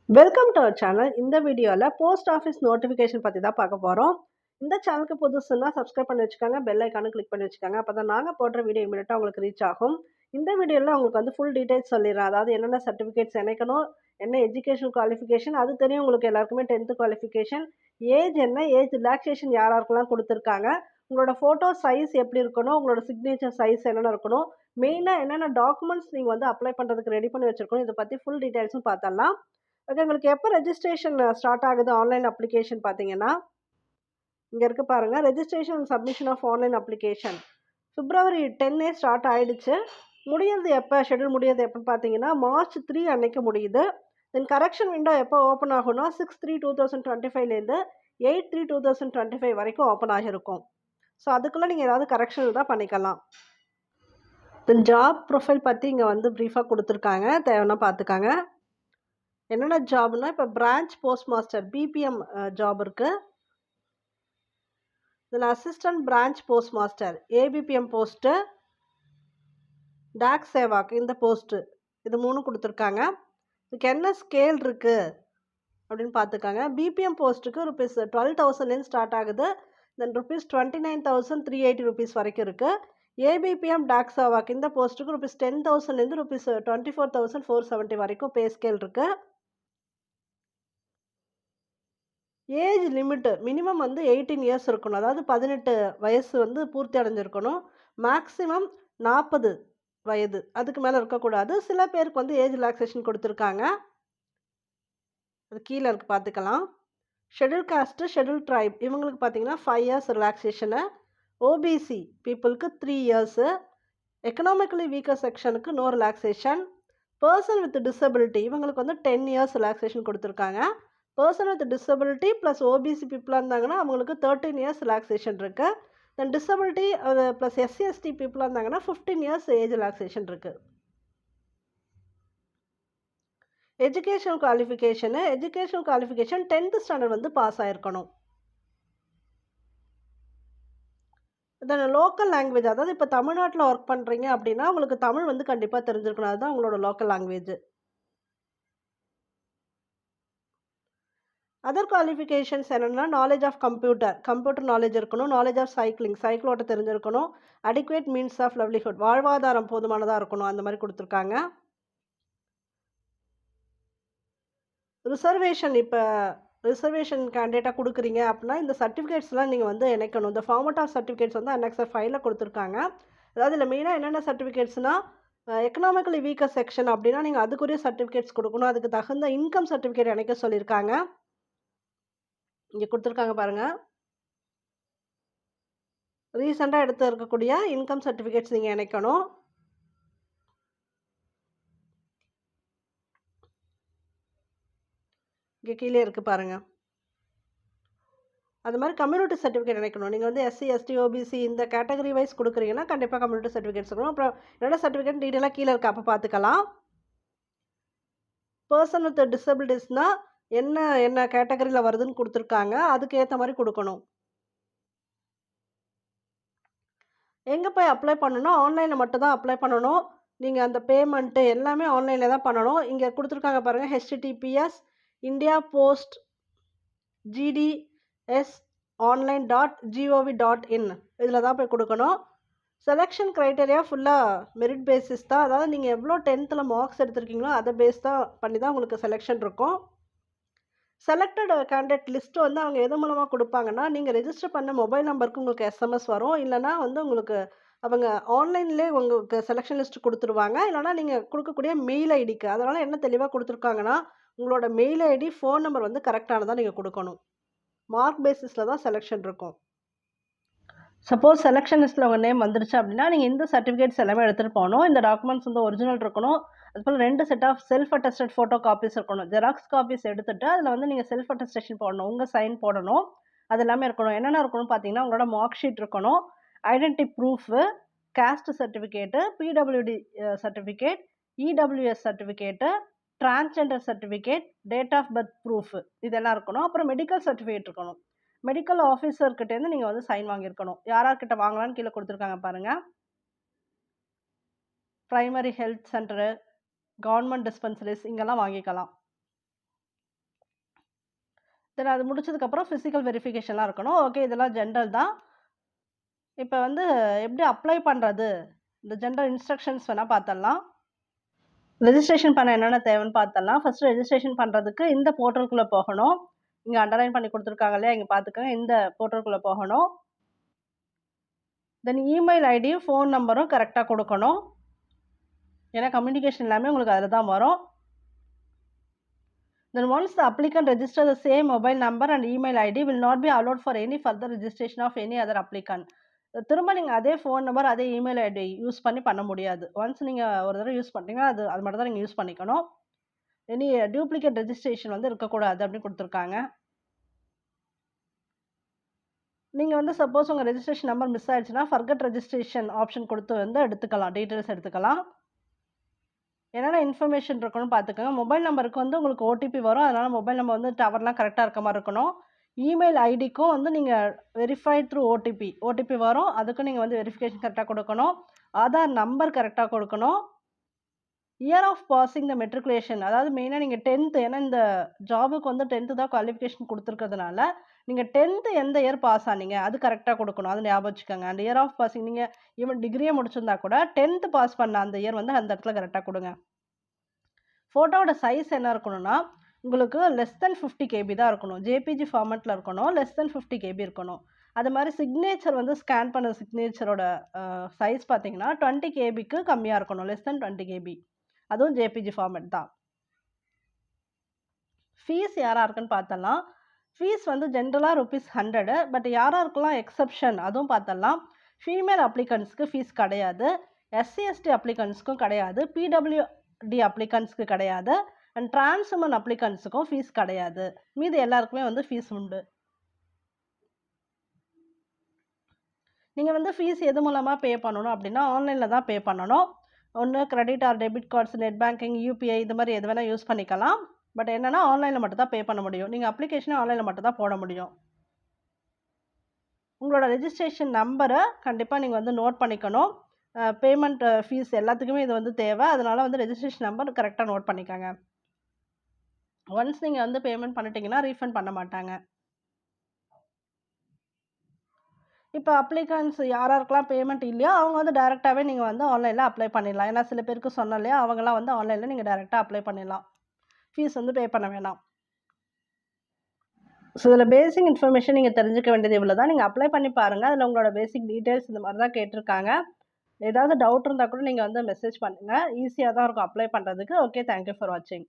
Welcome to our channel. இந்த வீடியோல post office notification பத்தி தான் பார்க்க போறோம். இந்த சேனலுக்கு புதுசுன்னா சப்ஸ்கிரைப் பண்ணி வச்சுக்கோங்க. பெல் ஐகானை கிளிக் பண்ணி வச்சுக்கோங்க. அப்பதான் நாங்க போடுற வீடியோ இமிடியேட்டா உங்களுக்கு ரீச் ஆகும். இந்த வீடியோல உங்களுக்கு வந்து ஃபுல் டீடைல்ஸ் சொல்லிடுறேன். அதாவது என்னென்ன சர்டிஃபிகேட்ஸ் இணைக்கணும், என்ன எஜுகேஷனல் குவாலிஃபிகேஷன் அது தெரியும் உங்களுக்கு எல்லாருக்குமே 10th குவாலிஃபிகேஷன், ஏஜ் என்ன, ஏஜ் ரிலாக்சேஷன் யார் யாருக்கெல்லாம் குடுத்துருக்காங்க, உங்களோட ஃபோட்டோ சைஸ் எப்படி இருக்கணும், உங்களோட சிக்னேச்சர் சைஸ் என்னென்ன இருக்கணும், மெயினா என்னென்ன டாக்குமெண்ட்ஸ் நீங்க வந்து அப்ளை பண்றதுக்கு ரெடி பண்ணி வச்சிருக்கணும், இத பத்தி ஃபுல் டீடைல்ஸும் பார்த்தரலாம். ஓகே. உங்களுக்கு எப்போ ரெஜிஸ்ட்ரேஷன் ஸ்டார்ட் ஆகுது ஆன்லைன் அப்ளிகேஷன் பார்த்தீங்கன்னா, இங்க இருக்கு பாருங்க. Registration and submission of online application February 10 start ஆயிடுச்சு. முடியறது எப்போ, ஷெட்யூல் முடியறது எப்போன்னு பார்த்தீங்கன்னா, மார்ச் 3 அன்னைக்கு முடியுது. தென் கரெக்ஷன் விண்டோ எப்போ ஓப்பன் ஆகும்னா 6/3/2025லேருந்து 8/3/2025 வரைக்கும் ஓப்பன் ஆகியிருக்கும். ஸோ அதுக்குள்ளே நீங்கள் ஏதாவது கரெக்ஷன் இருந்தால் பண்ணிக்கலாம். தென் ஜாப் ப்ரொஃபைல் பற்றி இங்கே வந்து ப்ரீஃபாக கொடுத்துருக்காங்க, தேவைன்னா பார்த்துக்காங்க. என்னென்ன ஜாப்னா இப்போ branch post master BPM job இருக்கு. இதில் assistant branch post master ABPM post, Dak Sevak இந்த போஸ்ட்டு, இது 3 கொடுத்துருக்காங்க. இதுக்கு என்ன ஸ்கேல் இருக்கு அப்படின்னு பார்த்துக்காங்க. பிபிஎம் போஸ்ட்டுக்கு ருபீஸ் 12,000லேருந்து ஸ்டார்ட் ஆகுது. தென் ருபீஸ் 29,380 ருபீஸ் வரைக்கும் இருக்கு. ஏபிபிஎம் டாக் சேவாக் இந்த போஸ்ட்டுக்கு ருபீஸ் 10,000லேருந்து ருபீஸ் 24,470 வரைக்கும் பே ஸ்கேல் இருக்கு. ஏஜ் லிமிட்டு மினிமம் வந்து 18 இயர்ஸ் இருக்கணும். அதாவது 18 வயசு வந்து பூர்த்தி அடைஞ்சிருக்கணும். மேக்ஸிமம் 40 வயது. அதுக்கு மேலே இருக்கக்கூடாது. சில பேருக்கு வந்து ஏஜ் ரிலாக்ஸேஷன் கொடுத்துருக்காங்க. அது கீழே இருக்கு பார்த்துக்கலாம். ஷெட்யூல் காஸ்ட்டு, ஷெட்யூல் ட்ரைப் இவங்களுக்கு பார்த்தீங்கன்னா 5 இயர்ஸ் ரிலாக்ஸேஷனு. ஓபிசி பீப்புளுக்கு 3 இயர்ஸு. எக்கனாமிக்கலி வீக்கர் செக்ஷனுக்கு no relaxation. Person with disability இவங்களுக்கு வந்து 10 இயர்ஸ் ரிலாக்ஸேஷன் கொடுத்துருக்காங்க. Person with disability plus OBC பீப்புளாக இருந்தாங்கன்னா அவங்களுக்கு 13 இயர்ஸ் ரிலாக்ஸேஷன் இருக்குது. Then disability plus SC ST பீப்புளாக இருந்தாங்கன்னா 15 இயர்ஸ் ஏஜ் ரிலாக்ஸேஷன் இருக்குது. எஜுகேஷனல் குவாலிஃபிகேஷன் 10th ஸ்டாண்டர்ட் வந்து பாஸ் ஆகிருக்கணும். தென் லோக்கல் லாங்குவேஜ், அதாவது இப்போ தமிழ்நாட்டில் ஒர்க் பண்ணுறீங்க அப்படின்னா உங்களுக்கு தமிழ் வந்து கண்டிப்பாக தெரிஞ்சிருக்கணும். அதுதான் உங்களோட லோக்கல் லாங்குவேஜ். அதர் குவாலிஃபிகேஷன்ஸ் என்னென்னா நாலேஜ் ஆஃப் கம்ப்யூட்டர் நாலேஜ் இருக்கணும். நாலேஜ் ஆஃப் சைக்கிள் ஓட்ட தெரிஞ்சிருக்கணும். அடிக்குவேட் மீன்ஸ் ஆஃப் லவ்லிஹுட் வாழ்வாதாரம் போதுமானதாக இருக்கணும். அந்த மாதிரி கொடுத்துருக்காங்க. ரிசர்வேஷன் கேண்டிடேட்டாக கொடுக்குறீங்க அப்படின்னா இந்த சர்டிஃபிகேட்ஸ்லாம் நீங்கள் வந்து இணைக்கணும். இந்த ஃபார்மட் ஆஃப் சர்டிஃபிகேட்ஸ் வந்து அனெக்ஸர் 5ல கொடுத்துருக்காங்க. அதாவது இதில் மெயினாக என்னென்ன சர்டிஃபிகேட்ஸ்னால் எக்கனாமிக்கலி வீக்கர் செக்ஷன் அப்படின்னா நீங்கள் அதுக்குரிய சர்டிஃபிகேட்ஸ் கொடுக்கணும். அதுக்கு தகுந்த இன்கம் சர்டிஃபிகேட் இணைக்க சொல்லியிருக்காங்க. இங்கே கொடுத்துருக்காங்க பாருங்கள். ரீசெண்டாக எடுத்து இருக்கக்கூடிய இன்கம் சர்டிஃபிகேட்ஸ் நீங்கள் இணைக்கணும். இங்கே கீழே இருக்குது பாருங்கள். அது மாதிரி கம்யூனிட்டி சர்டிஃபிகேட் இணைக்கணும். நீங்கள் வந்து எஸ்சி எஸ்டி ஓபிசி இந்த கேட்டகரி வைஸ் கொடுக்குறீங்கன்னா கண்டிப்பாக கம்யூனிட்டி சர்டிஃபிகேட்ஸ் இருக்கணும். அப்புறம் என்னோட சர்டிஃபிகேட் டீட்டெயிலாக கீழே இருக்க அப்போ பார்த்துக்கலாம். பர்சன் வித் டிசபிலிட்டிஸ்னால் என்ன கேட்டகரியில் வருதுன்னு கொடுத்துருக்காங்க. அதுக்கு ஏற்ற மாதிரி கொடுக்கணும். எங்கே போய் அப்ளை பண்ணணும்? ஆன்லைனில் மட்டும் தான் அப்ளை பண்ணணும். நீங்கள் அந்த பேமெண்ட்டு எல்லாமே ஆன்லைனில் தான் பண்ணணும். இங்கே கொடுத்துருக்காங்க பாருங்கள். https India post GDS online.gov.in இதில் தான் போய் கொடுக்கணும். செலெக்ஷன் க்ரைட்டீரியா ஃபுல்லாக மெரிட் பேசிஸ் தான். அதாவது நீங்கள் எவ்வளோ 10th மார்க்ஸ் எடுத்திருக்கீங்களோ அதை பேஸ் தான் பண்ணி தான் உங்களுக்கு செலெக்ஷன் இருக்கும். செலக்டட் கேண்டிடேட் லிஸ்ட்டு வந்து அவங்க எது மூலமாக கொடுப்பாங்கன்னா நீங்கள் ரெஜிஸ்டர் பண்ண மொபைல் நம்பருக்கு உங்களுக்கு SMS வரும். இல்லைனா வந்து உங்களுக்கு அவங்க ஆன்லைன்லேயே உங்களுக்கு செலெக்ஷன் லிஸ்ட் கொடுத்துருவாங்க. இல்லைனா நீங்கள் கொடுக்கக்கூடிய மெயில் ஐடிக்கு. அதனால் என்ன தெளிவாக கொடுத்துருக்காங்கன்னா உங்களோட மெயில் ஐடி, ஃபோன் நம்பர் வந்து கரெக்டானதாக நீங்கள் கொடுக்கணும். மார்க் பேசிஸில் தான் செலெக்ஷன் இருக்கும். சப்போஸ் செலெக்ஷன் லிஸ்ட்டில் உங்கள் நேம் வந்துருச்சு அப்படின்னா நீங்கள் இந்த சர்டிஃபிகேட்ஸ் எல்லாமே எடுத்துகிட்டு போகணும். இந்த டாக்குமெண்ட்ஸ் வந்து ஒரிஜினல் இருக்கணும். அதுபோல் 2 set of self attested photo copies இருக்கணும். ஜெராக்ஸ் காப்பீஸ் எடுத்துகிட்டு அதில் வந்து நீங்கள் செல்ஃப் அட்டஸ்டேஷன் போடணும். உங்கள் சைன் போடணும். அது எல்லாமே இருக்கணும். என்னென்ன இருக்கணும் பார்த்தீங்கன்னா உங்களோட மார்க் ஷீட் இருக்கணும், identity proof, caste certificate, PWD certificate, EWS certificate, transgender certificate, date of birth proof இதெல்லாம் இருக்கணும். அப்புறம் மெடிக்கல் சர்டிஃபிகேட் இருக்கணும். மெடிக்கல் ஆஃபீஸர்கிட்டேருந்து நீங்கள் வந்து சைன் வாங்கியிருக்கணும். யார்கிட்ட வாங்கலான்னு கீழே கொடுத்துருக்காங்க பாருங்கள். Primary health centre, government dispensaries இங்கெல்லாம் வாங்கிக்கலாம். தென் அது முடிச்சதுக்கப்புறம் ஃபிசிக்கல் வெரிஃபிகேஷன்லாம் இருக்கணும். ஓகே இதெல்லாம் ஜென்ரல் தான். இப்ப வந்து எப்படி அப்ளை பண்றது? இந்த ஜென்ரல் இன்ஸ்ட்ரக்ஷன்ஸ் வேணா பாத்துடலாம். ரெஜிஸ்ட்ரேஷன் பண்ண என்னென்ன தேவைன்னு பாத்துடலாம். ஃபர்ஸ்ட் ரெஜிஸ்ட்ரேஷன் பண்றதுக்கு இந்த போர்ட்டலுக்குள்ள போகணும். இங்க அண்டர்லைன் பண்ணி குடுத்துருக்காங்க இல்லையா? இங்க பாத்துக்கங்க. இந்த போர்ட்டலுக்குள்ள போகணும். தென் இமெயில் ஐடியும், ஃபோன் நம்பரும் கரெக்ட்டா குடுக்கணும். ஏன்னா கம்யூனிகேஷன் எல்லாமே உங்களுக்கு அதுல தான் வரும். Then once the applicant register the same mobile number and email ID will not be allowed for any further registration of any other applicant. திரும்ப நீங்க அதே ஃபோன் நம்பர், அதே இமெயில் ஐடி யூஸ் பண்ண முடியாது. ஒன்ஸ் நீங்க ஒரு தடவ யூஸ் பண்ணிட்டீங்கன்னா, அது மட்டும் தான் நீங்க யூஸ் பண்ணிக்கணும். எனி டூப்ளிகேட் ரெஜிஸ்ட்ரேஷன் வந்து இருக்கக்கூடாது அப்படின்னு குடுத்துருக்காங்க. நீங்க வந்து சப்போஸ் உங்க ரெஜிஸ்ட்ரேஷன் நம்பர் மிஸ் ஆயிடுச்சுன்னா, ஃபர்கெட் ரெஜிஸ்ட்ரேஷன் ஆப்ஷன் குடுத்து வந்து எடுத்துக்கலாம். டீட்டெயில்ஸ் எடுத்துக்கலாம். என்னென்ன இன்ஃபர்மேஷன் இருக்கணும்னு பார்த்துக்கங்க. மொபைல் நம்பருக்கு வந்து உங்களுக்கு ஓடிபி வரும். அதனால மொபைல் நம்பர் வந்து டவர்லாம் கரெக்ட்டா இருக்க மாரி இருக்கணும். இமெயில் ஐடிக்கும் வந்து நீங்க வெரிஃபைட் த்ரூ ஓடிபி. ஓடிபி வரும். அதுக்கும் நீங்க வந்து வெரிஃபிகேஷன் கரெக்ட்டா குடுக்கணும். ஆதார் நம்பர் கரெக்ட்டா குடுக்கணும். Year of passing the matriculation அதாவது மெயினா நீங்க 10th ஏன்னா இந்த ஜாபுக்கு வந்து 10th தான் குவாலிஃபிகேஷன் குடுத்துருக்கிறதுனால, நீங்க 10th எந்த இயர் பாஸ் ஆனீங்க? அது கரெக்ட்டா குடுக்கணும். அது ஞாபகம் வச்சுக்கோங்க. அந்த இயர் ஆஃப் பாசிங் நீங்க ஈவன் டிகிரியே முடிச்சிருந்தா கூட 10th பாஸ் பண்ண அந்த இயர் வந்து அந்த இடத்துல கரெக்ட்டா குடுங்க. ஃபோட்டோவோட சைஸ் என்ன இருக்கணும்னா, உங்களுக்கு லெஸ் தென் 50 கேபி தான் இருக்கணும். ஜேபிஜி ஃபார்மேட்ல இருக்கணும். லெஸ் தென் 50 கேபி இருக்கணும். அது மாரி சிக்னேச்சர் வந்து ஸ்கேன் பண்ண சிக்னேச்சரோட சைஸ் பார்த்தீங்கன்னா, 20 கேபிக்கு கம்மியா இருக்கணும். Less than 20 KB. அதுவும் ஜேபிஜி ஃபார்மேட் தான். ஃபீஸ் யாராருக்குன்னு பார்த்தரலாம். ஃபீஸ் வந்து ஜென்ரலா ₹100 பட் யாராருக்கெல்லாம் எக்செப்ஷன் அதுவும் பார்த்தரலாம். ஃபீமேல் அப்ளிகன்ட்ஸ்க்கு ஃபீஸ் கிடையாது. எஸ்சி, எஸ்டி அப்ளிகன்ட்ஸ்க்கும் கிடையாது. பிடபிள்யூடி அப்ளிகன்ட்ஸ்க்கு கிடையாது. அண்ட் டிரான்ஸ் உமன் அப்ளிகன்ட்ஸ்க்கும் ஃபீஸ் கிடையாது. மீதி எல்லாருக்குமே வந்து ஃபீஸ் உண்டு. நீங்க வந்து ஃபீஸ் எது மூலமா பே பண்ணணும் அப்படின்னா, ஆன்லைன்ல தான் பே பண்ணணும். ஒண்ணு credit or debit cards, net banking, UPI இது மாரி எது வேணா யூஸ் பண்ணிக்கலாம். பட் என்னன்னா, ஆன்லைன்ல மட்டும் தான் பே பண்ண முடியும். நீங்க அப்ளிகேஷன ஆன்லைன்ல மட்டும் தான் போட முடியும். உங்களோட ரெஜிஸ்ட்ரேஷன் நம்பர கண்டிப்பா நீங்க வந்து நோட் பண்ணிக்கணும். பேமெண்ட் ஃபீஸ் எல்லாத்துக்குமே இது வந்து தேவை. அதனால வந்து ரெஜிஸ்ட்ரேஷன் நம்பர் கரெக்ட்டா நோட் பண்ணிக்கங்க. ஒன்ஸ் நீங்க வந்து பேமெண்ட் பண்ணிட்டீங்கன்னா, ரீஃபண்ட் பண்ண மாட்டாங்க. இப்ப அப்ளிகன்ட்ஸ் யாராருக்கெல்லாம் பேமெண்ட் இல்லையோ, அவங்க வந்து டைரக்ட்டாவே நீங்க வந்து ஆன்லைன்ல அப்ளை பண்ணிடலாம். ஏன்னா சில பேருக்கு சொன்னேன் இல்லையா? அவங்கலாம் வந்து ஆன்லைன்ல நீங்க டைரக்ட்டா அப்ளை பண்ணிடலாம். ஃபீஸ் வந்து பே பண்ண வேணாம். ஸோ இதில பேசிக் இன்ஃபர்மேஷன் நீங்க தெரிஞ்சுக்க வேண்டியது இவ்வளோ தான். நீங்க அப்ளை பண்ணி பாருங்க. அதில உங்களோட பேசிக் டீட்டெயில்ஸ் இந்த மாரி தான் கேட்டிருக்காங்க. ஏதாவது டவுட் இருந்தா கூட நீங்க வந்து மெசேஜ் பண்ணுங்க. ஈஸியா தான் இருக்கும் அப்ளை பண்றதுக்கு. ஓகே. தேங்க் யூ ஃபார் வாட்சிங்.